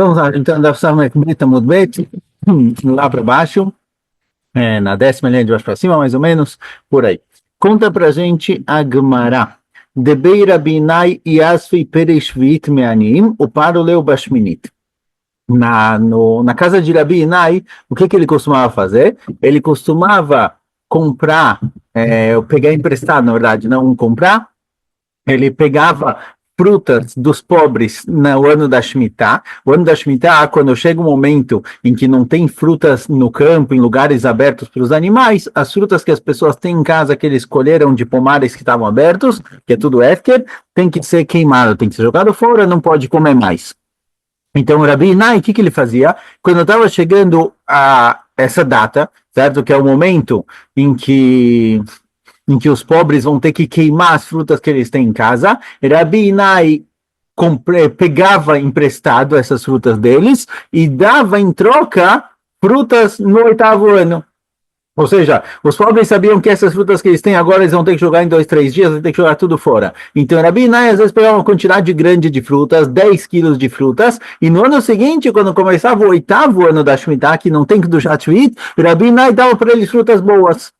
Vamos lá, então, da Samekbeta Mudbet, lá para baixo, na 10ª linha de baixo para cima, mais ou menos, por aí. Conta pra gente a Gemara. Debei Rabinai Yasfi Pereshvit Meanim, o paro leu Bashminit. Na casa de Rabi Inai, o que ele costumava fazer? Ele costumava comprar, pegar emprestado, na verdade, não comprar. Ele pegava frutas dos pobres no ano da Shemitah. O ano da Shemitah, quando chega um momento em que não tem frutas no campo, em lugares abertos para os animais, as frutas que as pessoas têm em casa, que eles escolheram de pomares que estavam abertos, que é tudo Efker, tem que ser queimado, tem que ser jogado fora, não pode comer mais. Então, o Rabi Inai, o que ele fazia? Quando estava chegando a essa data, certo? Que é o momento em que os pobres vão ter que queimar as frutas que eles têm em casa, Rabi Inai pegava emprestado essas frutas deles e dava em troca frutas no 8º ano. Ou seja, os pobres sabiam que essas frutas que eles têm agora, eles vão ter que jogar em 2, 3 dias, vão ter que jogar tudo fora. Então, Rabi Inai às vezes pegava uma quantidade grande de frutas, 10 quilos de frutas, e no ano seguinte, quando começava o 8º ano da Shemitah, que não tem que do Shatwit, Rabi Inai dava para eles frutas boas.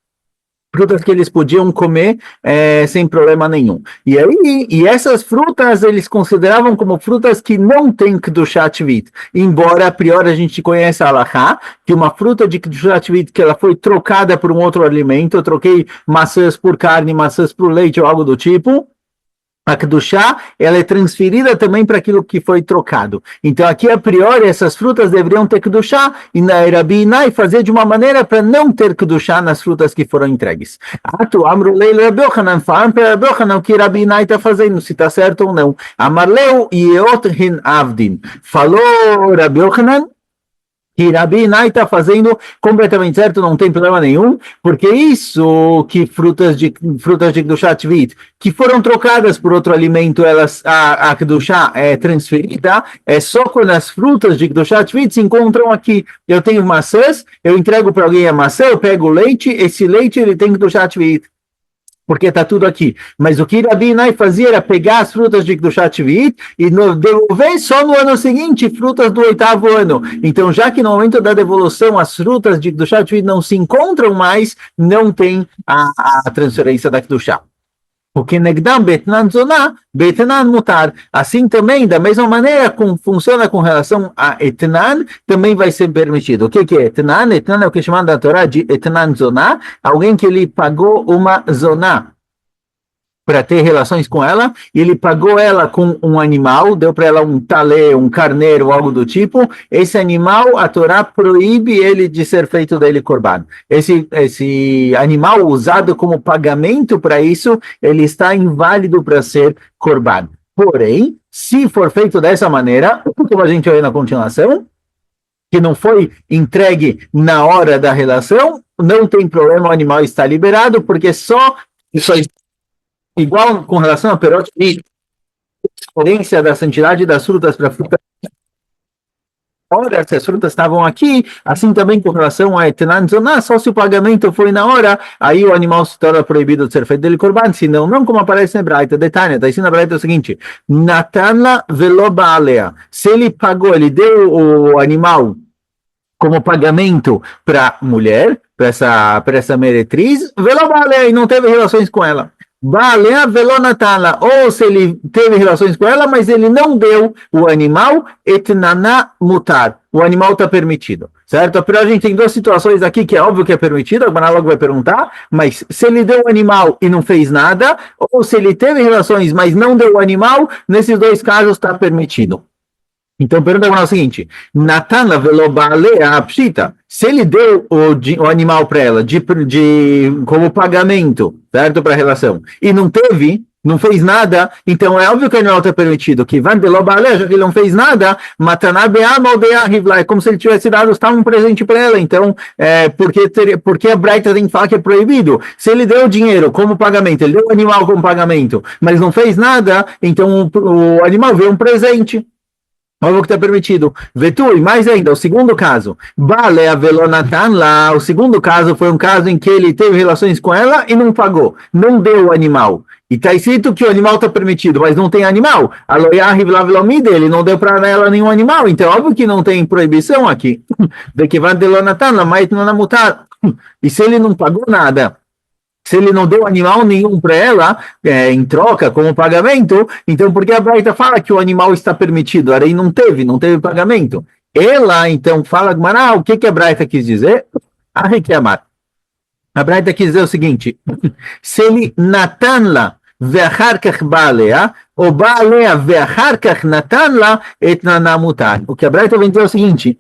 Frutas que eles podiam comer sem problema nenhum. E essas frutas eles consideravam como frutas que não têm Kedushat Shvit. Embora a priori a gente conheça a Halachá, que uma fruta de Kedushat Shvit que ela foi trocada por um outro alimento, eu troquei maçãs por carne, maçãs por leite ou algo do tipo, a Kedushá, ela é transferida também para aquilo que foi trocado. Então, aqui, a priori, essas frutas deveriam ter Kedushá, e na Rabi Inai fazer de uma maneira para não ter Kedushá nas frutas que foram entregues. Atu, Amrulei, Rabi Yochanan, falam para Rabi Yochanan o que Rabi Inai está fazendo, se está certo ou não. Amarleu Yeot Hin Avdin. Falou Rabi Yochanan, que Rabi Inai está fazendo completamente certo, não tem problema nenhum, porque isso que frutas de Kedushat Shvit, que foram trocadas por outro alimento, a Kedushá é transferida, é só quando as frutas de Kedushat Shvit se encontram aqui. Eu tenho maçãs, eu entrego para alguém a maçã, eu pego o leite, esse leite ele tem Kedushat Shvit, porque está tudo aqui. Mas o que Rabi Inai fazia era pegar as frutas de Kedushat Shvit e devolver só no ano seguinte frutas do 8º ano. Então, já que no momento da devolução as frutas de Kedushat Shvit não se encontram mais, não tem a transferência da Kedushá. O que Negdam Betnan Zoná, Betnan Mutar. Assim também, da mesma maneira, funciona com relação a Etnan, também vai ser permitido. O que é Etnan? Etnan é o que é chamado da Torá de Etnan Zoná, alguém que ele pagou uma Zoná para ter relações com ela, e ele pagou ela com um animal, deu para ela um talé, um carneiro, algo do tipo. Esse animal, a Torá proíbe ele de ser feito dele corban. Esse animal usado como pagamento para isso, ele está inválido para ser corban. Porém, se for feito dessa maneira, como a gente vê na continuação, que não foi entregue na hora da relação, não tem problema, o animal está liberado, porque só isso aí, igual com relação a Perot e diferença da santidade das frutas para frutas. Ora, se as frutas estavam aqui, assim também com relação a Etenan Zoná, só se o pagamento foi na hora, aí o animal se torna proibido de ser feito dele corban, senão não como aparece na Braita. Detalhe, está ensinando na Braita o seguinte: Natanla veloba alea. Se ele pagou, ele deu o animal como pagamento para mulher, para essa meretriz, veloba alea, e não teve relações com ela. Balea velonatala, ou se ele teve relações com ela, mas ele não deu o animal, etnana mutar, o animal está permitido, certo? A gente tem duas situações aqui que é óbvio que é permitido, a Gemara logo vai perguntar, mas se ele deu o animal e não fez nada, ou se ele teve relações, mas não deu o animal, nesses dois casos está permitido. Então, pergunta agora é o seguinte: Natana velobalea pshita. Se ele deu o animal para ela como pagamento, certo, para a relação, e não fez nada, então é óbvio que o animal está permitido. Que vai velobalea, já que ele não fez nada, matana beama ou é como se ele tivesse dado um presente para ela. Então, porque a Braita tem que falar que é proibido. Se ele deu o dinheiro como pagamento, ele deu o animal como pagamento, mas não fez nada, então o animal veio um presente. Óbvio que está permitido. Vetui, mais ainda, o segundo caso. Balea velonatan lá. O segundo caso foi um caso em que ele teve relações com ela e não pagou. Não deu o animal. e está escrito que o animal está permitido, mas não tem animal. Ele não deu para ela nenhum animal, então óbvio que não tem proibição aqui. E se ele não pagou nada, se ele não deu animal nenhum para ela, em troca, como pagamento, então por que a Braita fala que o animal está permitido? Aí não teve pagamento. Ela, então, fala, o que a Braita quis dizer? A reclamar. A Braita quis dizer o seguinte, se ele natan-la ואחר כך בא עליה, ou בא עליה ואחר כך נתן לה, אתננה מותר. O que a Braita vem dizer é o seguinte,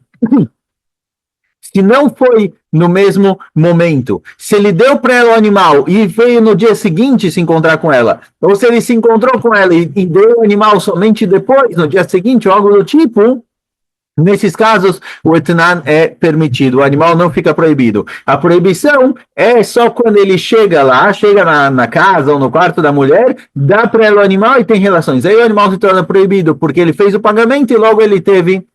se não foi no mesmo momento, se ele deu para ela o animal e veio no dia seguinte se encontrar com ela, ou se ele se encontrou com ela e deu o animal somente depois, no dia seguinte, ou algo do tipo, nesses casos, o etnan é permitido, o animal não fica proibido. A proibição é só quando ele chega lá, chega na casa ou no quarto da mulher, dá para ela o animal e tem relações. Aí o animal se torna proibido, porque ele fez o pagamento e logo ele teve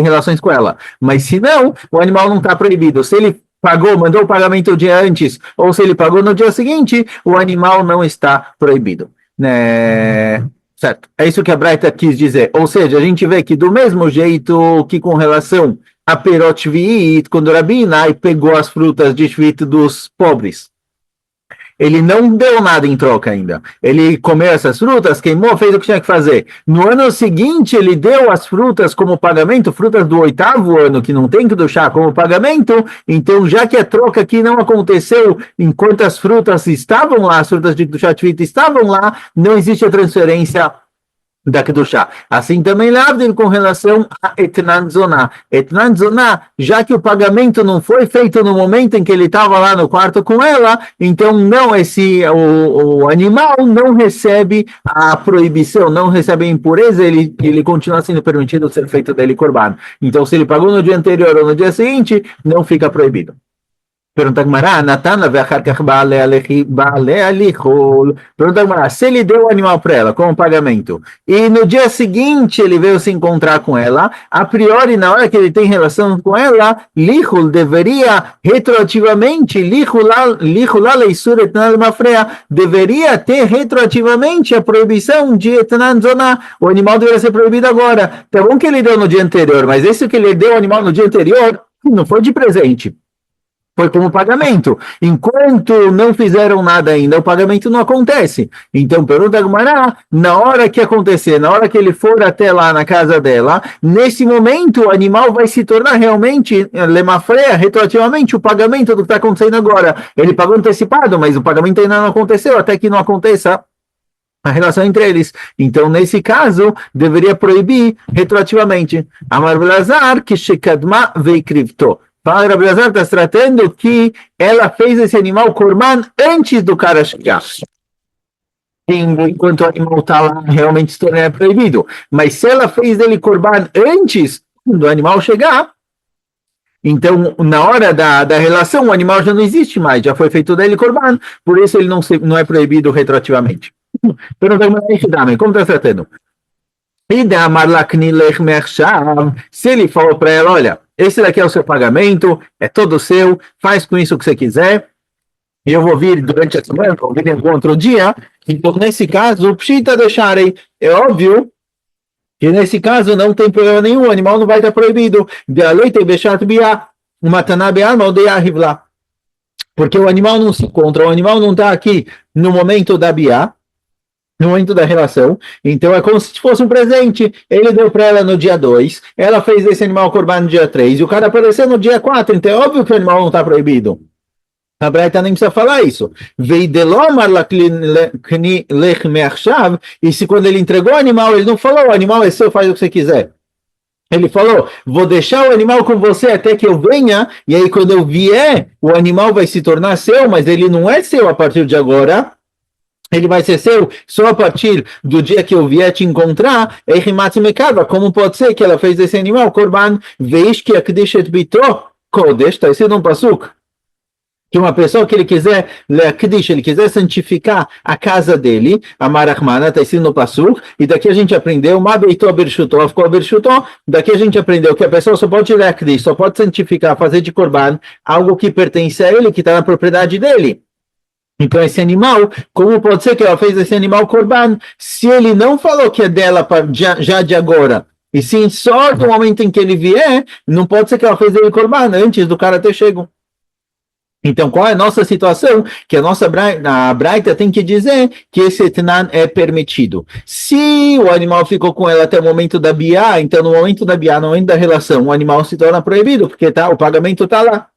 relações com ela. Mas se não, o animal não está proibido. Se ele pagou, mandou o pagamento o dia antes, ou se ele pagou no dia seguinte, o animal não está proibido. Certo, é isso que a Braita quis dizer. Ou seja, a gente vê que do mesmo jeito que com relação a Perot Shvi'it, quando Rabi Nai pegou as frutas de Shvi'it dos pobres, ele não deu nada em troca ainda. Ele comeu essas frutas, queimou, fez o que tinha que fazer. No ano seguinte, ele deu as frutas como pagamento, frutas do 8º ano, que não tem que deixar como pagamento. Então, já que a troca aqui não aconteceu enquanto as frutas estavam lá, as frutas de Kedushat Shvi'it estavam lá, não existe a transferência da Kedushá. Assim também Lavdil com relação a Etnan Zoná. Etnan Zoná, já que o pagamento não foi feito no momento em que ele estava lá no quarto com ela, então não o animal não recebe a proibição, não recebe a impureza, ele continua sendo permitido ser feito dele corban. Então se ele pagou no dia anterior ou no dia seguinte, não fica proibido. Pergunta Gmará, Natana ve'acharkach ba'alea lichol. Pergunta Gmará, se ele deu o animal para ela como pagamento e no dia seguinte ele veio se encontrar com ela, a priori na hora que ele tem relação com ela, lichol deveria retroativamente, deveria ter retroativamente a proibição de etnan zoná. O animal deveria ser proibido agora. Tá bom que ele deu no dia anterior, mas esse que ele deu ao animal no dia anterior não foi de presente. Foi como pagamento. Enquanto não fizeram nada ainda, o pagamento não acontece. Então, pergunta Gumará, na hora que acontecer, na hora que ele for até lá na casa dela, nesse momento o animal vai se tornar realmente, lemafreia, retroativamente, o pagamento do que está acontecendo agora. Ele pagou antecipado, mas o pagamento ainda não aconteceu, até que não aconteça a relação entre eles. Então, nesse caso, deveria proibir retroativamente. Amar Belazar, que shekadma veikrivto. Fala, Rabi Elazar está tratando que ela fez esse animal corban antes do cara chegar. Enquanto o animal está lá, realmente se torna proibido. Mas se ela fez dele corban antes do animal chegar, então, na hora da relação, o animal já não existe mais, já foi feito dele corban, por isso ele não é proibido retroativamente. Como está tratando? Se ele falou para ela, olha, esse daqui é o seu pagamento, é todo seu, faz com isso o que você quiser, e eu vou vir durante a semana, vou vir em algum outro dia, então nesse caso, o pshita deixarem, é óbvio que nesse caso não tem problema nenhum, o animal não vai estar proibido, porque o animal não se encontra, o animal não está aqui no momento da biá, no momento da relação, então é como se fosse um presente, ele deu para ela no dia 2, ela fez esse animal corban no dia 3, e o cara apareceu no dia 4, então é óbvio que o animal não está proibido. A Braita nem precisa falar isso. E se quando ele entregou o animal, ele não falou, o animal é seu, faz o que você quiser. Ele falou, vou deixar o animal com você até que eu venha, e aí quando eu vier, o animal vai se tornar seu, mas ele não é seu a partir de agora, ele vai ser seu só a partir do dia que eu vier te encontrar. Como pode ser que ela fez esse animal? Korban, veish que akdishet bito kodesh, está escrito no pasuk, que uma pessoa que ele quiser ele quiser santificar a casa dele, a Marachmana, está escrito no pasuk, e daqui a gente aprendeu, daqui a gente aprendeu que a pessoa só pode só pode santificar, fazer de korban algo que pertence a ele, que está na propriedade dele. Então, esse animal, como pode ser que ela fez esse animal corban, se ele não falou que é dela já de agora, e sim só no momento em que ele vier, não pode ser que ela fez ele corban antes do cara ter chego. Então, qual é a nossa situação? Que a Braita tem que dizer que esse etnan é permitido. Se o animal ficou com ela até o momento da biá, então no momento da biá, no momento da relação, o animal se torna proibido, porque o pagamento está lá.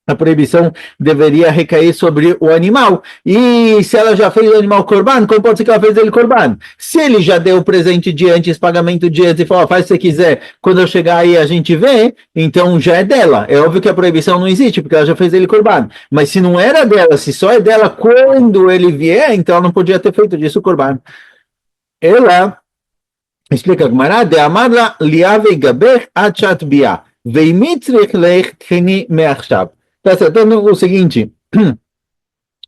A proibição deveria recair sobre o animal. E se ela já fez o animal corban, como pode ser que ela fez ele corban? Se ele já deu o presente de antes, pagamento de antes, e falou, faz se você quiser, quando eu chegar aí a gente vê, então já é dela. É óbvio que a proibição não existe, porque ela já fez ele corban. Mas se não era dela, se só é dela quando ele vier, então ela não podia ter feito disso corban. Ela, explica a Gemara, de amarla liave gaber achat bia, veimitrich lech cheni meachshav. Tá certo? Então, o seguinte,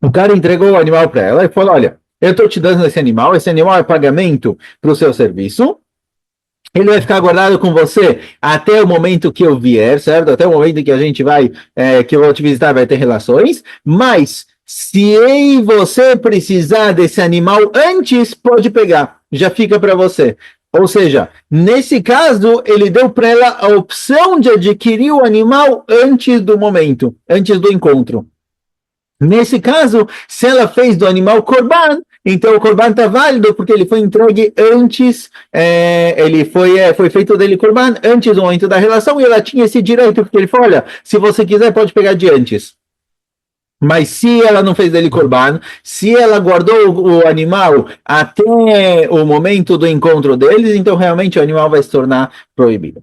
o cara entregou o animal para ela e falou, olha, eu estou te dando esse animal é pagamento para o seu serviço, ele vai ficar guardado com você até o momento que eu vier, certo? Até o momento que a gente vai, que eu vou te visitar, vai ter relações, mas se você precisar desse animal antes, pode pegar, já fica para você. Ou seja, nesse caso, ele deu para ela a opção de adquirir o animal antes do momento, antes do encontro. Nesse caso, se ela fez do animal corban, então o corban está válido porque ele foi entregue antes, ele foi feito dele corban antes do momento da relação e ela tinha esse direito, porque ele falou, olha, se você quiser pode pegar de antes. Mas se ela não fez dele corban, se ela guardou o animal até o momento do encontro deles, então realmente o animal vai se tornar proibido.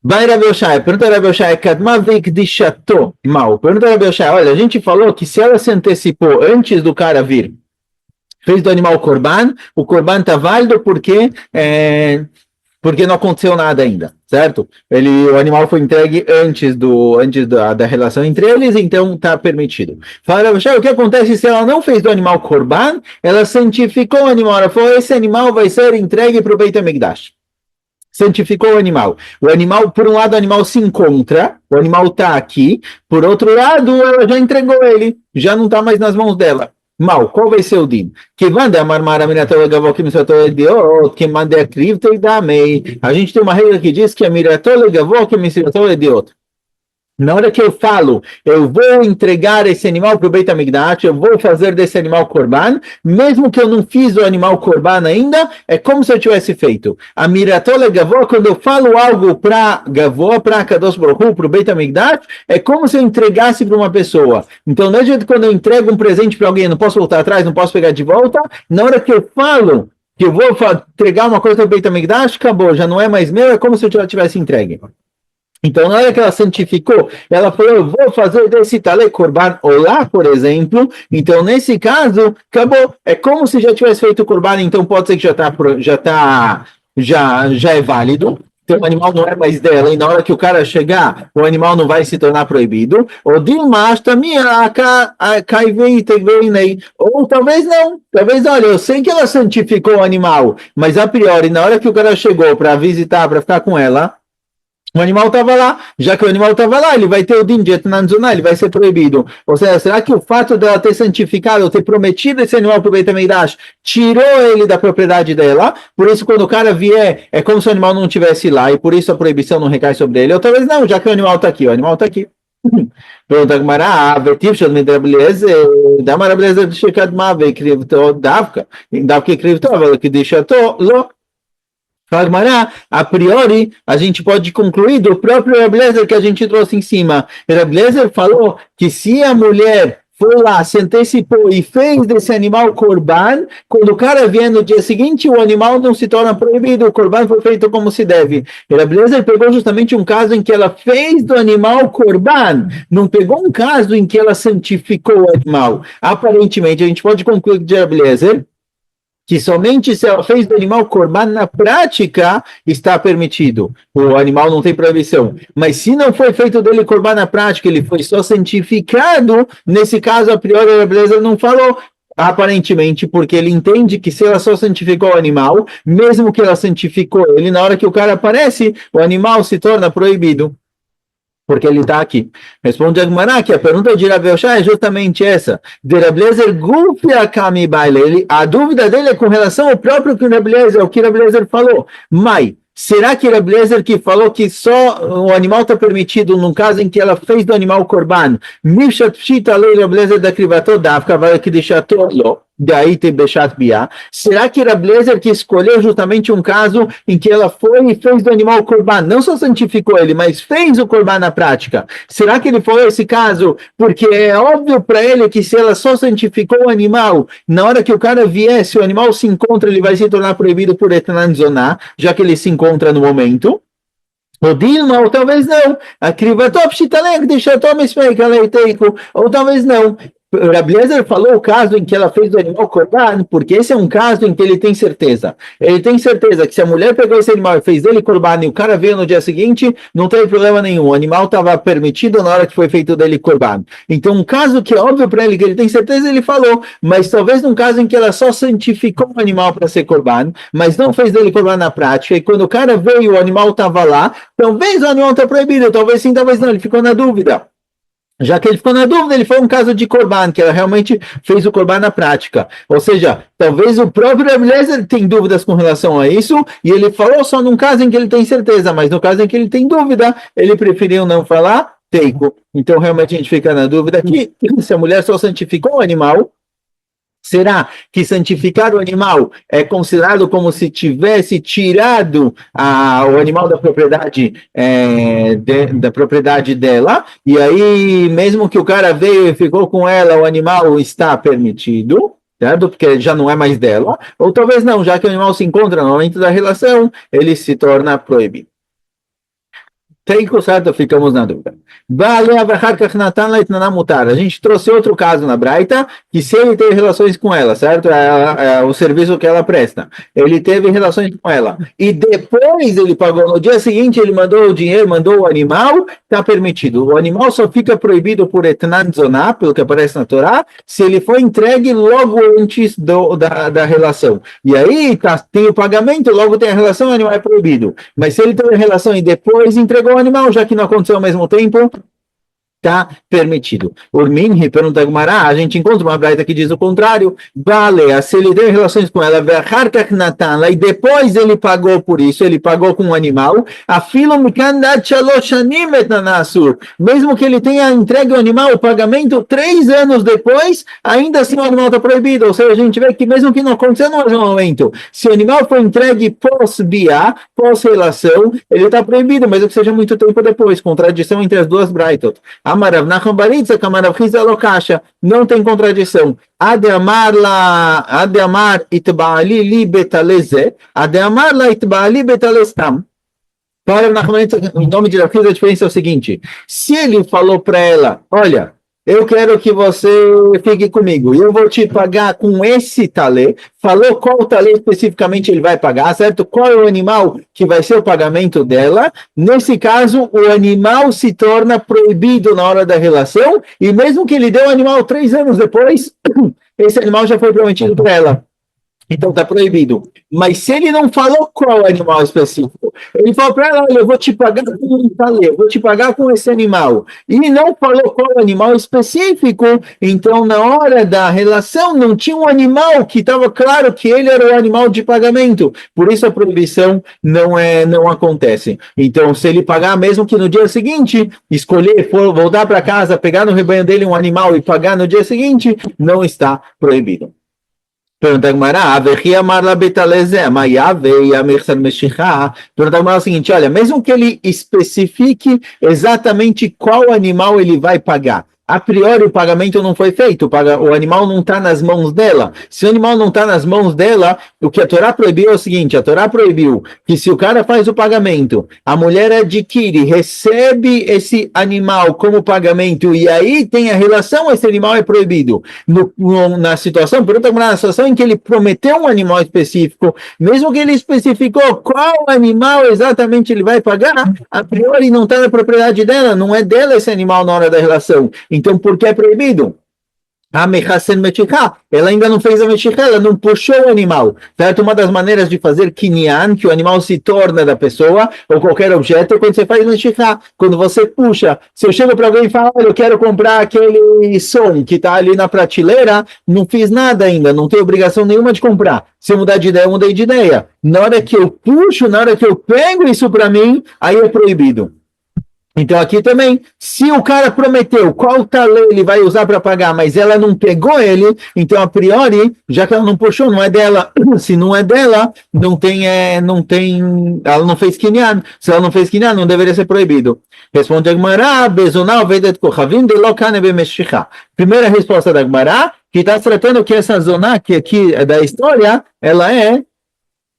Vai Rabi Oshai, pergunta Rabi Oshai, Kadma Vikdishato mal. Pergunta Rabi Oshai, olha, a gente falou que se ela se antecipou antes do cara vir, fez do animal corban, o corban está válido porque não aconteceu nada ainda, certo? O animal foi entregue antes da relação entre eles, então está permitido. Fala, o que acontece se ela não fez do animal corban, ela santificou o animal, ela falou, esse animal vai ser entregue para o Beit HaMikdash. Santificou o animal. O animal, por um lado, o animal se encontra, o animal está aqui, por outro lado, ela já entregou ele, já não está mais nas mãos dela. Mal, qual vai ser o din? Que manda a marmara minatola gavó que misatou idiot, que manda a cripta e damei. A gente tem uma regra que diz que a miratola gavó que misatou idiot. Na hora que eu falo, eu vou entregar esse animal para o Beit HaMikdash, eu vou fazer desse animal corban, mesmo que eu não fiz o animal corban ainda, é como se eu tivesse feito. A miratola gavó, quando eu falo algo para gavó, para Kadosh Baruch Hu, para o Beit HaMikdash, é como se eu entregasse para uma pessoa. Então, não é jeito quando eu entrego um presente para alguém, eu não posso voltar atrás, não posso pegar de volta, na hora que eu falo que eu vou entregar uma coisa para o Beit HaMikdash, acabou, já não é mais meu, é como se eu já tivesse entregue. Então, na hora que ela santificou, ela falou, eu vou fazer desse talé corban olá, por exemplo. Então, nesse caso, acabou. É como se já tivesse feito o corban, então pode ser que já é válido. Então, o animal não é mais dela, e na hora que o cara chegar, o animal não vai se tornar proibido. Ou talvez não. Talvez, olha, eu sei que ela santificou o animal, mas a priori, na hora que o cara chegou para visitar, para ficar com ela, o animal estava lá, já que o animal estava lá, ele vai ter o din de etnanzuná, ele vai ser proibido. Ou seja, será que o fato dela ter santificado, ter prometido esse animal para o Beit HaMikdash, tirou ele da propriedade dela? Por isso, quando o cara vier, é como se o animal não estivesse lá, e por isso a proibição não recai sobre ele. Ou talvez não, já que o animal está aqui, o animal está aqui. Pergunta Gemara, vetiv shel midrablezer, da marableza de shekadma vekrivto davka krivto, ela que deixa to lo. A priori, a gente pode concluir do próprio Reblezer que a gente trouxe em cima. Reblezer falou que se a mulher foi lá, se antecipou e fez desse animal corban, quando o cara vier no dia seguinte, o animal não se torna proibido, o corban foi feito como se deve. Reblezer pegou justamente um caso em que ela fez do animal corban, não pegou um caso em que ela santificou o animal. Aparentemente, a gente pode concluir de Reblezer que somente se ela fez do animal corban na prática está permitido. O animal não tem proibição. Mas se não foi feito dele corban na prática, ele foi só santificado, nesse caso, a priori, a beleza não falou, aparentemente, porque ele entende que se ela só santificou o animal, mesmo que ela santificou ele, na hora que o cara aparece, o animal se torna proibido. Porque ele está aqui. Responde a Gemara que a pergunta de Rav Yoshai é justamente essa. De Rav Eliezer Gufia Kami Baile. A dúvida dele é com relação ao próprio que Rav Eliezer, o que Rav Eliezer falou. Mas, será que Rav Eliezer que falou que só o animal está permitido no caso em que ela fez do animal korban? Mifshat Pshita Lei Rav Eliezer da Krivato Davka vai que deixar todo. Daí tem Bechat Biá. Será que Rav Eliezer que escolheu justamente um caso em que ela foi e fez do animal korban, não só santificou ele, mas fez o korban na prática? Será que ele falou esse caso porque é óbvio para ele que se ela só santificou o animal, na hora que o cara vier, se o animal se encontra, ele vai se tornar proibido por Etanan Zoná, já que ele se encontra no momento? Ou Dilma, ou talvez não. A Krivatop Shitalek deixa tome teiko, ou talvez não. Rav Eliezer falou o caso em que ela fez do animal korban, porque esse é um caso em que ele tem certeza. Ele tem certeza que se a mulher pegou esse animal e fez dele korban e o cara veio no dia seguinte, não teve problema nenhum. O animal estava permitido na hora que foi feito dele korban. Então, um caso que é óbvio para ele que ele tem certeza, ele falou. Mas talvez num caso em que ela só santificou o animal para ser korban, mas não fez dele korban na prática, e quando o cara veio, o animal estava lá, talvez o animal está proibido, talvez sim, talvez não, ele ficou na dúvida. Já que ele ficou na dúvida, ele foi um caso de korban, que ela realmente fez o korban na prática. Ou seja, talvez o próprio Rav Eliezer tem dúvidas com relação a isso, e ele falou só num caso em que ele tem certeza, mas no caso em que ele tem dúvida, ele preferiu não falar, teiko. Então, realmente, a gente fica na dúvida aqui, se a mulher só santificou o animal, será que santificar o animal é considerado como se tivesse tirado o animal da propriedade, da propriedade dela? E aí, mesmo que o cara veio e ficou com ela, o animal está permitido, certo? Porque já não é mais dela. Ou talvez não, já que o animal se encontra no momento da relação, ele se torna proibido. Tem certo? Ficamos na dúvida. A gente trouxe outro caso na Braita, que se ele teve relações com ela, certo? É o serviço que ela presta. Ele teve relações com ela. E depois ele pagou. No dia seguinte ele mandou o dinheiro, mandou o animal, está permitido. O animal só fica proibido por Etnan Zoná, pelo que aparece na Torá, se ele foi entregue logo antes da relação. E aí tem o pagamento, logo tem a relação, o animal é proibido. Mas se ele teve a relação e depois entregou o animal, já que não aconteceu ao mesmo tempo, está permitido. Urmin, pergunta a Gemara, a gente encontra uma braita que diz o contrário. Vale, se ele teve relações com ela, e depois ele pagou por isso, ele pagou com um animal, mesmo que ele tenha entregue o animal, o pagamento 3 anos depois, ainda assim o animal está proibido. Ou seja, a gente vê que mesmo que não aconteceu no mesmo momento, se o animal foi entregue pós-biá, pós-relação, ele está proibido, mesmo que seja muito tempo depois, contradição entre as duas braitot. Amarav Nachman Baritza, Kamarav Chiza Lokasha, não tem contradição. Adeamar itbaali li betaleze, adeamar la itbaali betalestam. Para o Nachman, em nome de Rav Chiza, a diferença é o seguinte: se ele falou para ela, olha, eu quero que você fique comigo, e eu vou te pagar com esse talê, falou qual talê especificamente ele vai pagar, certo? Qual é o animal que vai ser o pagamento dela? Nesse caso, o animal se torna proibido na hora da relação, e mesmo que ele dê o animal 3 anos depois, esse animal já foi prometido para ela. Então está proibido. Mas se ele não falou qual animal específico, ele falou para ela, olha, eu vou te pagar com um talê, eu vou te pagar com esse animal. E não falou qual animal específico, então na hora da relação não tinha um animal que estava claro que ele era o animal de pagamento. Por isso a proibição não acontece. Então se ele pagar, mesmo que no dia seguinte, escolher, voltar para casa, pegar no rebanho dele um animal e pagar no dia seguinte, não está proibido. Pergunta a Gemara, pergunta a Gemara o seguinte, olha, mesmo que ele especifique exatamente qual animal ele vai pagar, a priori o pagamento não foi feito, o animal não está nas mãos dela. Se o animal não está nas mãos dela, o que a Torá proibiu é o seguinte, a Torá proibiu que se o cara faz o pagamento, a mulher adquire, recebe esse animal como pagamento e aí tem a relação, esse animal é proibido. Na situação, na situação em que ele prometeu um animal específico, mesmo que ele especificou qual animal exatamente ele vai pagar, a priori não está na propriedade dela, não é dela esse animal na hora da relação. Então, por que é proibido? a mechasen mechikha, ela ainda não fez a mechikha, ela não puxou o animal, certo? Uma das maneiras de fazer kinyan, que o animal se torna da pessoa, ou qualquer objeto, é quando você faz mechikha, quando você puxa. Se eu chego para alguém e falo, olha, eu quero comprar aquele som que está ali na prateleira, não fiz nada ainda, não tenho obrigação nenhuma de comprar. Se eu mudar de ideia, eu mudei de ideia. Na hora que eu puxo, na hora que eu pego isso para mim, aí é proibido. Então aqui também, se o cara prometeu qual talê ele vai usar para pagar, mas ela não pegou ele, então a priori, já que ela não puxou, não é dela. Se não é dela, ela não fez kinyan. Se ela não fez kinyan, não deveria ser proibido. Responde a Gemara, Bezonal vedet kochavim de lo kane bemeshicha. Primeira resposta da Gemara, que está tratando que essa zona que aqui é da história,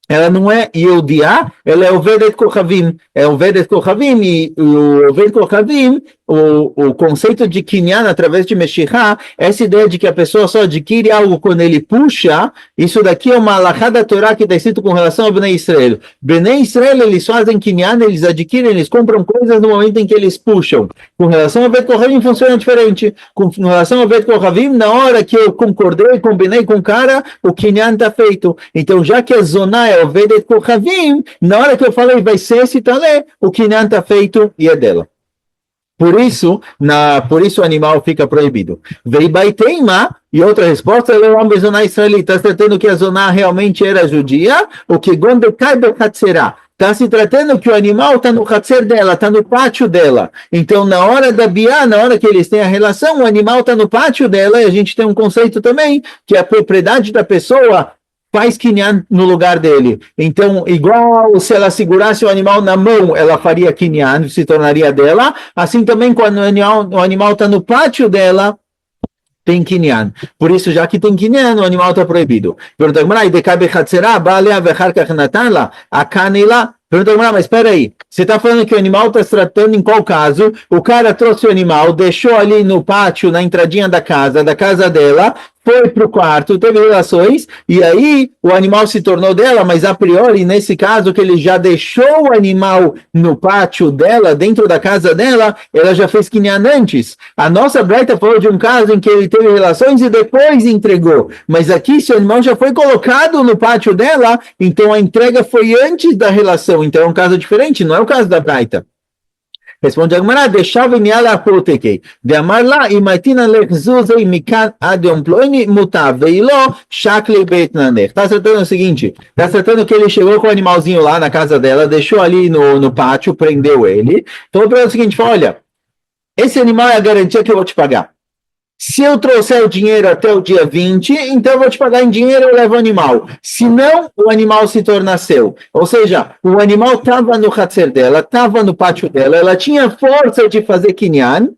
ela não é Yehudiá, ela é Ovedet Kochavim. É Ovedet Kochavim, e o Ovedet Kochavim, o conceito de Kinyan através de Meshihá, essa ideia de que a pessoa só adquire algo quando ele puxa, isso daqui é uma alahá da Torá que está escrito com relação ao Bnei Israel. Bnei Israel, eles fazem Kinyan, eles adquirem, eles compram coisas no momento em que eles puxam. Com relação ao Ovedet Kochavim funciona diferente. Com relação ao Ovedet Kochavim, na hora que eu concordei, combinei com o cara, o Kinyan está feito. Então, já que a zona é Ovedet Kochavim, na hora que eu falei vai ser esse talé, o Kinyan está feito e é dela. Por isso o animal fica proibido. Vei baiteima, e outra resposta, ele é uma zona israelita, está tratando que a zona realmente era judia, o que gondecai bechatzerá. Está se tratando que o animal está no hatzer dela, está no pátio dela. Então, na hora da biá, na hora que eles têm a relação, o animal está no pátio dela, e a gente tem um conceito também, que a propriedade da pessoa faz kinyan no lugar dele. Então, igual se ela segurasse o animal na mão, ela faria kinyan, se tornaria dela. Assim também, quando o animal está no pátio dela, tem kinyan. Por isso, já que tem kinyan, o animal está proibido. Pergunta, mas espera aí, você está falando que o animal está se tratando em qual caso? O cara trouxe o animal, deixou ali no pátio, na entradinha da casa dela, foi para o quarto, teve relações, e aí o animal se tornou dela, mas a priori, nesse caso, que ele já deixou o animal no pátio dela, dentro da casa dela, ela já fez kinyan antes. A nossa Braita falou de um caso em que ele teve relações e depois entregou. Mas aqui, se o animal já foi colocado no pátio dela, então a entrega foi antes da relação. Então é um caso diferente, não é o caso da Braita. Responde a Gemara, deixava em ela a protequei. De amar lá, imaitina lechzuzei mikan adiomploni mutaveilo shakli beitnanech. Está tratando o seguinte, está tratando que ele chegou com o animalzinho lá na casa dela, deixou ali no pátio, prendeu ele. Então, o seguinte, fala, olha, esse animal é a garantia que eu vou te pagar. Se eu trouxer o dinheiro até o dia 20, então eu vou te pagar em dinheiro, eu levo o animal. Se não, o animal se torna seu. Ou seja, o animal estava no hatzer dela, estava no pátio dela, ela tinha força de fazer kinyan,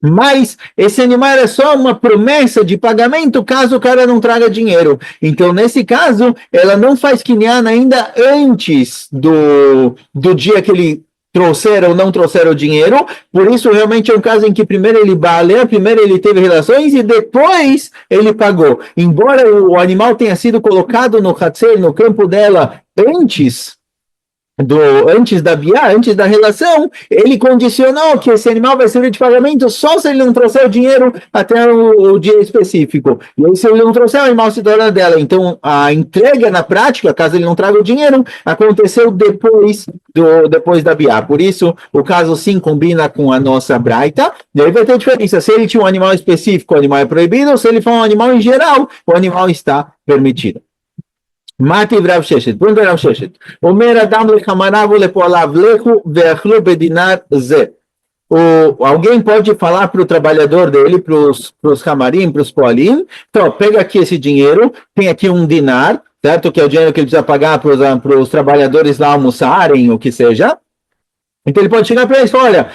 mas esse animal era só uma promessa de pagamento caso o cara não traga dinheiro. Então, nesse caso, ela não faz kinyan ainda antes do dia que ele trouxeram ou não trouxeram o dinheiro, por isso realmente é um caso em que primeiro ele balea, primeiro ele teve relações e depois ele pagou. Embora o animal tenha sido colocado no hatzer, no campo dela, antes da biá, antes da relação, ele condicionou que esse animal vai servir de pagamento só se ele não trouxer o dinheiro até o dia específico. E aí, se ele não trouxer, o animal se torna dela. Então, a entrega na prática, caso ele não traga o dinheiro, aconteceu depois da biá. Por isso, o caso sim combina com a nossa braita. E aí vai ter diferença. Se ele tinha um animal específico, o animal é proibido, ou se ele for um animal em geral, o animal está permitido. Mati Rav Sheshet, pergunta Rav Sheshet. Omer Adam lechamarav lepoalav lechu ve'achlu bedinar ze. Alguém pode falar para o trabalhador dele, para os camarim, para os poalim, então, pega aqui esse dinheiro, tem aqui um dinar, certo? Que é o dinheiro que ele precisa pagar para os trabalhadores lá almoçarem, o que seja. Então ele pode chegar para eles e falar, olha,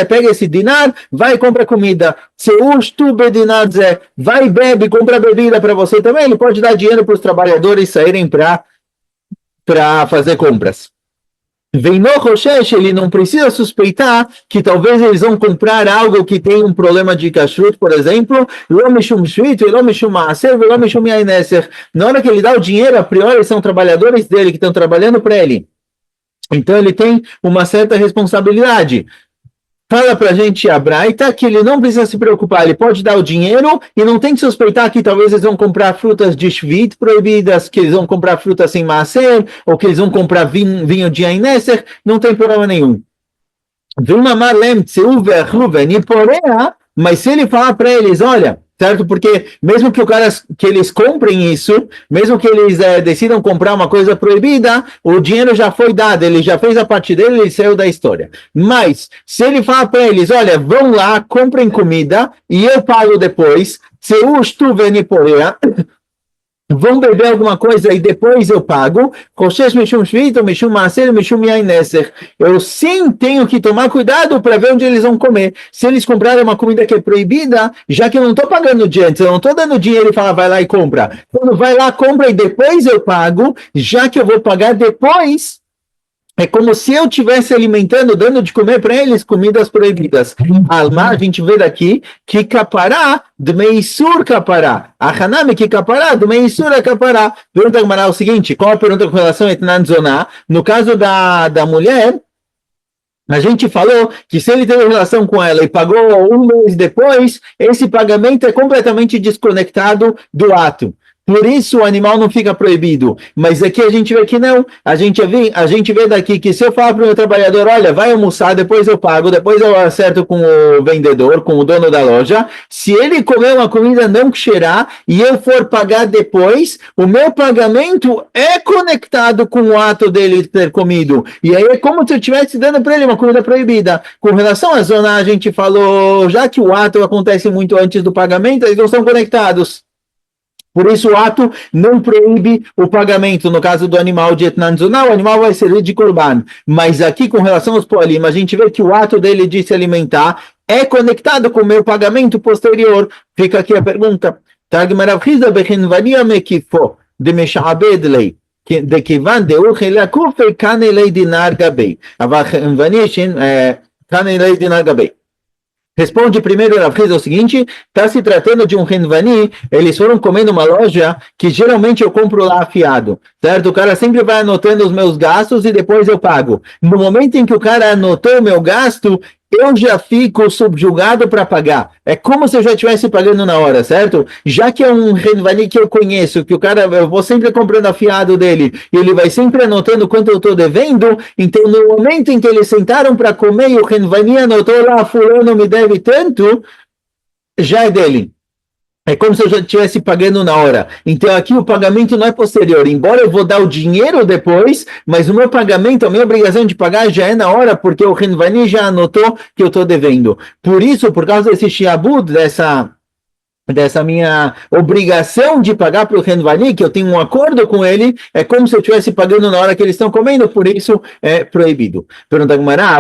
pega esse dinar, vai e compra comida. Vai e bebe, compra bebida para você também. Ele pode dar dinheiro para os trabalhadores saírem para fazer compras. Vem no Roshesh, ele não precisa suspeitar que talvez eles vão comprar algo que tem um problema de kashrut, por exemplo, na hora que ele dá o dinheiro, a priori são trabalhadores dele que estão trabalhando para ele. Então ele tem uma certa responsabilidade. fala pra gente a Braita que ele não precisa se preocupar, ele pode dar o dinheiro e não tem que suspeitar que talvez eles vão comprar frutas de Shvit proibidas, que eles vão comprar frutas sem Maaser, ou que eles vão comprar vinho de Aineser, não tem problema nenhum. Mas se ele falar para eles, olha, certo? Porque mesmo que o cara, que eles comprem isso, mesmo que eles decidam comprar uma coisa proibida, o dinheiro já foi dado, ele já fez a parte dele, ele saiu da história. Mas se ele falar para eles, olha, vão lá, comprem comida e eu pago depois, se eu estou vendo por vão beber alguma coisa e depois eu pago. Eu sim tenho que tomar cuidado para ver onde eles vão comer. Se eles comprarem uma comida que é proibida, já que eu não estou pagando de antes, eu não estou dando dinheiro e falar, vai lá e compra. Quando vai lá, compra e depois eu pago, já que eu vou pagar depois. É como se eu estivesse alimentando, dando de comer para eles comidas proibidas. Alma, a gente vê daqui que capará, dmeissur capará. Achaname que capará, dmeissur capará. Pergunta Gamara o seguinte, qual a pergunta com relação a etnan zoná? No caso da mulher, a gente falou que se ele teve relação com ela e pagou um mês depois, esse pagamento é completamente desconectado do ato. Por isso o animal não fica proibido. Mas aqui a gente vê que não. A gente vê daqui que se eu falar para o meu trabalhador, olha, vai almoçar, depois eu pago, depois eu acerto com o vendedor, com o dono da loja. Se ele comer uma comida não cheirar e eu for pagar depois, o meu pagamento é conectado com o ato dele ter comido. E aí é como se eu estivesse dando para ele uma comida proibida. Com relação à zona, a gente falou, já que o ato acontece muito antes do pagamento, eles não são conectados. Por isso o ato não proíbe o pagamento. No caso do animal de etnan zoná, o animal vai servir de korban. Mas aqui com relação aos poalim, a gente vê que o ato dele de se alimentar é conectado com o meu pagamento posterior. Fica aqui a pergunta. דכיוון דאו חילקו וכאן אלי דינר גבי. אבל חנווני כאן אלי דינר גבי. Responde primeiro Rav Hizda o seguinte, está se tratando de um renvani, eles foram comer numa loja que geralmente eu compro lá afiado, certo? O cara sempre vai anotando os meus gastos e depois eu pago. No momento em que o cara anotou o meu gasto, eu já fico subjugado para pagar. É como se eu já estivesse pagando na hora, certo? Já que é um renvani que eu conheço, que o cara, eu vou sempre comprando afiado dele, e ele vai sempre anotando quanto eu estou devendo, então no momento em que eles sentaram para comer e o renvani anotou lá, fulano me deve tanto, já é dele. É como se eu já estivesse pagando na hora. Então aqui o pagamento não é posterior. Embora eu vou dar o dinheiro depois, mas o meu pagamento, a minha obrigação de pagar já é na hora, porque o renvani já anotou que eu estou devendo. Por isso, por causa desse shiabud, dessa minha obrigação de pagar para o renvani, que eu tenho um acordo com ele, é como se eu estivesse pagando na hora que eles estão comendo, por isso é proibido. Pergunta Gamara,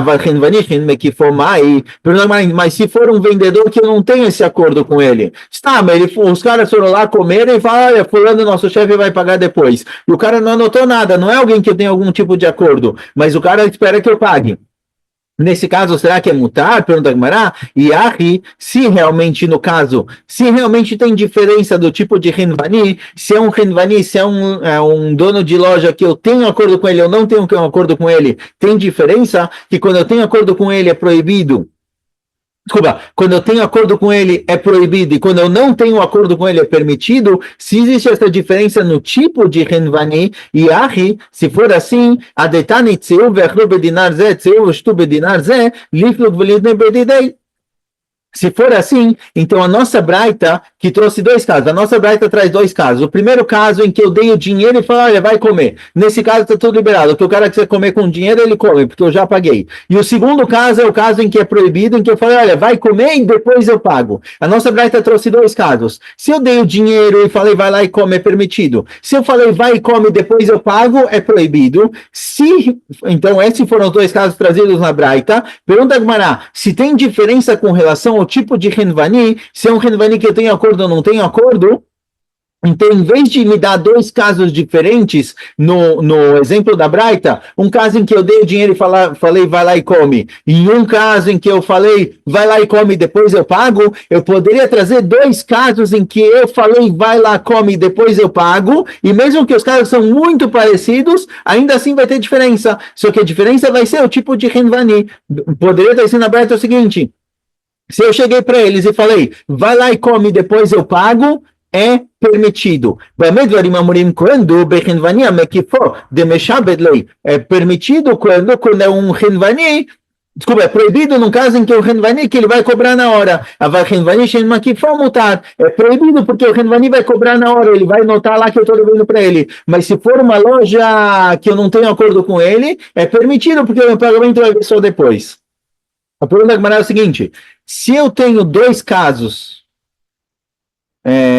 mas se for um vendedor que eu não tenho esse acordo com ele, está, mas os caras foram lá comer e falam, olha, fulano, nosso chefe vai pagar depois. E o cara não anotou nada, não é alguém que eu tenho algum tipo de acordo, mas o cara espera que eu pague. Nesse caso, será que é mutar? Pergunta Gamara. E aí, se realmente, no caso, se realmente tem diferença do tipo de renvani, se é um renvani, se é um dono de loja que eu tenho acordo com ele, eu não tenho um acordo com ele, tem diferença que quando eu tenho acordo com ele é proibido. Desculpa, quando eu tenho acordo com ele é proibido e quando eu não tenho acordo com ele é permitido, se existe essa diferença no tipo de renvani, e ahi, se for assim, adetani tzeu ve'achlu bedinar ze, tzeu shtu bedinar ze, lifluk velidne bedidei. Se for assim, então a nossa braita, que trouxe dois casos, a nossa braita traz dois casos. O primeiro caso em que eu dei o dinheiro e falei, olha, vai comer. Nesse caso está tudo liberado. O que o cara quiser comer com dinheiro, ele come, porque eu já paguei. E o segundo caso é o caso em que é proibido, em que eu falei, olha, vai comer e depois eu pago. A nossa braita trouxe dois casos. Se eu dei o dinheiro e falei, vai lá e come, é permitido. Se eu falei, vai e come, depois eu pago, é proibido. Então, esses foram os dois casos trazidos na braita. Pergunta a Gumará, se tem diferença com relação o tipo de renvani, se é um renvani que eu tenho acordo ou não tenho acordo, Então, em vez de me dar dois casos diferentes, no exemplo da Braita, um caso em que eu dei o dinheiro e falei, vai lá e come, e um caso em que eu falei, vai lá e come e depois eu pago, eu poderia trazer dois casos em que eu falei, vai lá, come e depois eu pago, e mesmo que os casos são muito parecidos, ainda assim vai ter diferença. Só que a diferença vai ser o tipo de Renvani. Poderia estar sendo na Braita o seguinte: se eu cheguei para eles e falei, vai lá e come, depois eu pago, é permitido. É permitido quando é um renvani, desculpa, é proibido no caso em que o renvani que ele vai cobrar na hora. É proibido porque o renvani vai cobrar na hora, ele vai notar lá que eu estou devendo para ele. Mas se for uma loja que eu não tenho acordo com ele, é permitido porque o meu pagamento vai vir só depois. A pergunta da Gemara é o seguinte: se eu tenho dois casos,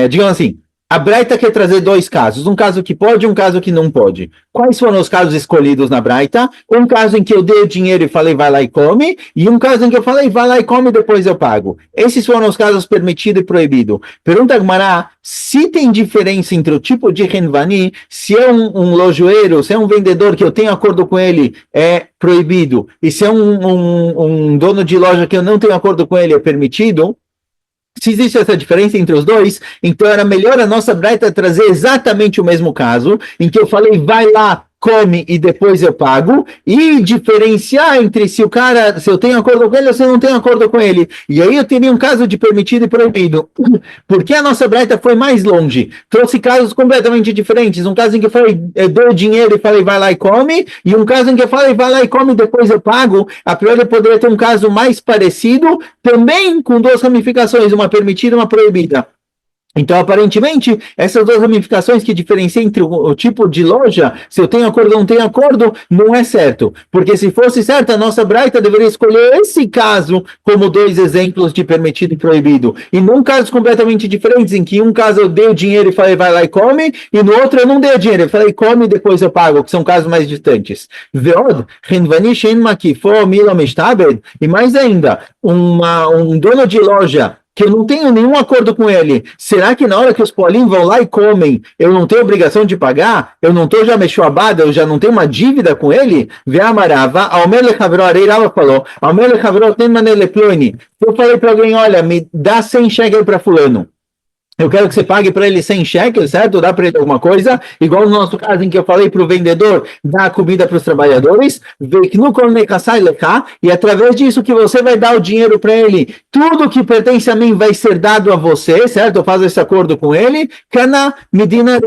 digamos assim, a Braita quer trazer dois casos, um caso que pode e um caso que não pode. Quais foram os casos escolhidos na Braita? Um caso em que eu dei o dinheiro e falei, vai lá e come, e um caso em que eu falei, vai lá e come e depois eu pago. Esses foram os casos permitido e proibido. Pergunta a Gemara, se tem diferença entre o tipo de Renvani, se é um lojoeiro, se é um vendedor que eu tenho acordo com ele, é proibido, e se é um dono de loja que eu não tenho acordo com ele, é permitido. Se existe essa diferença entre os dois, então era melhor a nossa Braita trazer exatamente o mesmo caso, em que eu falei, vai lá, come e depois eu pago, e diferenciar entre se eu tenho acordo com ele ou se eu não tenho acordo com ele. E aí eu teria um caso de permitido e proibido. Porque a nossa Braita foi mais longe, trouxe casos completamente diferentes. Um caso em que eu falei, eu dou dinheiro e falei, vai lá e come, e um caso em que eu falei, vai lá e come e depois eu pago. A priori poderia ter um caso mais parecido, também com duas ramificações, uma permitida e uma proibida. Então, aparentemente, essas duas ramificações que diferenciam entre o tipo de loja, se eu tenho acordo ou não tenho acordo, não é certo. Porque se fosse certo, a nossa Braita deveria escolher esse caso como dois exemplos de permitido e proibido. E não casos completamente diferentes, em que em um caso eu dei o dinheiro e falei, vai lá e come, e no outro eu não dei o dinheiro, eu falei, come e depois eu pago, que são casos mais distantes. Veod, Renvani Shen Makifo Milo Mishtabed, e mais ainda, um dono de loja que eu não tenho nenhum acordo com ele, será que na hora que os polinhos vão lá e comem, eu não tenho obrigação de pagar? Eu não estou já mexuabada, eu já não tenho uma dívida com ele? Vê amarava, Almer Lechavro, Areirava falou, Almer Lechavro tem manele plone. Eu falei para alguém, olha, me dá 100 shekel para fulano. Eu quero que você pague para ele 100 cheques, certo? Dá para ele alguma coisa, igual no nosso caso em que eu falei para o vendedor dar comida para os trabalhadores, e através disso que você vai dar o dinheiro para ele, tudo que pertence a mim vai ser dado a você, certo? Eu faço esse acordo com ele, cana medina,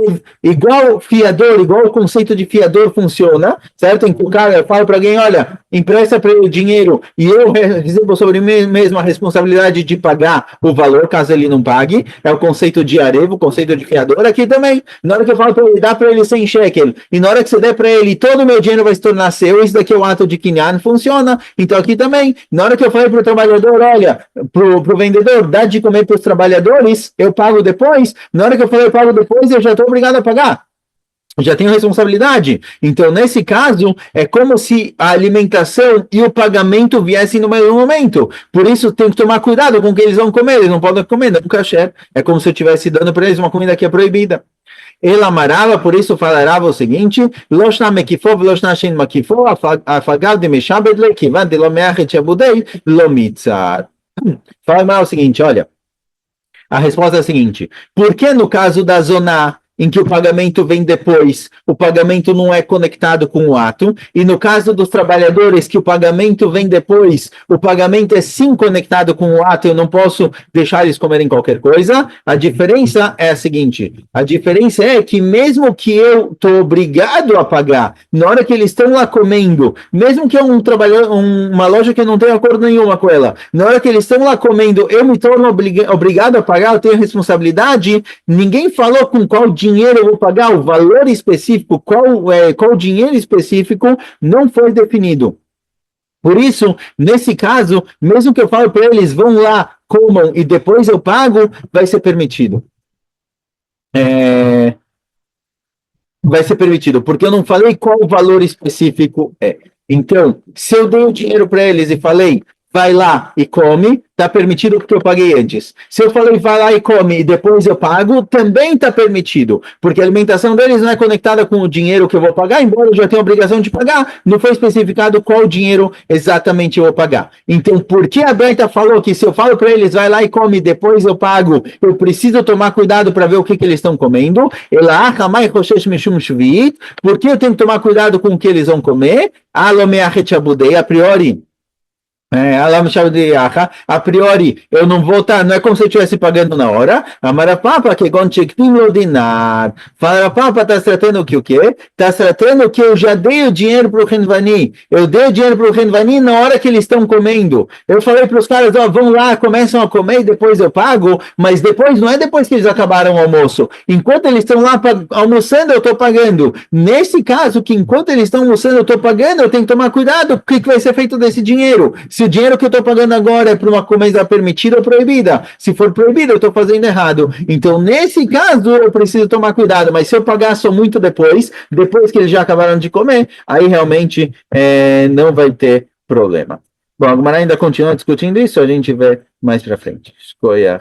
igual fiador, igual o conceito de fiador funciona, certo? Em que o cara fala para alguém, olha, empresta para ele o dinheiro e eu recebo sobre mim mesmo a responsabilidade de pagar o valor, caso ele não pague, é o conceito de arevo, conceito de fiador, aqui também. Na hora que eu falo para ele, dá para ele 100 shekel, e na hora que você der para ele, todo o meu dinheiro vai se tornar seu, isso daqui é o ato de Kinyan, funciona. Então aqui também, na hora que eu falei para o trabalhador, olha, para o vendedor, dá de comer para os trabalhadores, eu pago depois, na hora que eu falei, eu pago depois, eu já estou obrigado a pagar. Já tenho responsabilidade. Então, nesse caso, é como se a alimentação e o pagamento viessem no mesmo momento. Por isso, tem que tomar cuidado com o que eles vão comer. Eles não podem comer, não kasher. É como se eu estivesse dando para eles uma comida que é proibida. Ele amarava, por isso falará o seguinte: Loshna mekifo, Loshna shen makifo, afagav de meshabedle, kivan de lo meachet yabudei, lo mitzar. Fala o seguinte, olha. A resposta é a seguinte: por que no caso da zona em que o pagamento vem depois, o pagamento não é conectado com o ato, e no caso dos trabalhadores que o pagamento vem depois, o pagamento é sim conectado com o ato, eu não posso deixar eles comerem qualquer coisa? A diferença é a seguinte: a diferença é que mesmo que eu estou obrigado a pagar, na hora que eles estão lá comendo, mesmo que é uma loja que eu não tenho acordo nenhuma com ela, na hora que eles estão lá comendo, eu me torno obrigado a pagar, eu tenho responsabilidade, ninguém falou com qual dinheiro eu vou pagar, o valor específico, qual dinheiro específico não foi definido. Por isso, nesse caso, mesmo que eu fale para eles, vão lá, comam e depois eu pago, vai ser permitido. Vai ser permitido, porque eu não falei qual o valor específico é. Então, se eu dei o dinheiro para eles e falei, vai lá e come, está permitido porque eu paguei antes. Se eu falei vai lá e come e depois eu pago, também está permitido, porque a alimentação deles não é conectada com o dinheiro que eu vou pagar, embora eu já tenha a obrigação de pagar, não foi especificado qual dinheiro exatamente eu vou pagar. Então, por que a Berta falou que se eu falo para eles vai lá e come e depois eu pago, eu preciso tomar cuidado para ver o que eles estão comendo? Ela, porque eu tenho que tomar cuidado com o que eles vão comer? A priori, ela me chama de Yaha. A priori, eu não vou estar, não é como se eu estivesse pagando na hora. Amarapapa, que gonchektim dinar. Fala, papa, está se tratando que o quê? Está se tratando que eu já dei o dinheiro para o Renvani. Eu dei o dinheiro para o Renvani na hora que eles estão comendo. Eu falei para os caras, ó, vão lá, começam a comer e depois eu pago. Mas depois, não é depois que eles acabaram o almoço. Enquanto eles estão lá almoçando, eu estou pagando. Nesse caso, que enquanto eles estão almoçando, eu estou pagando, eu tenho que tomar cuidado. O que vai ser feito desse dinheiro? Se o dinheiro que eu estou pagando agora é para uma comida permitida ou proibida. Se for proibida, eu estou fazendo errado. Então, nesse caso, eu preciso tomar cuidado. Mas se eu pagar só muito depois que eles já acabaram de comer, aí realmente não vai ter problema. Bom, a Gemara ainda continua discutindo isso, a gente vê mais para frente. Escolha.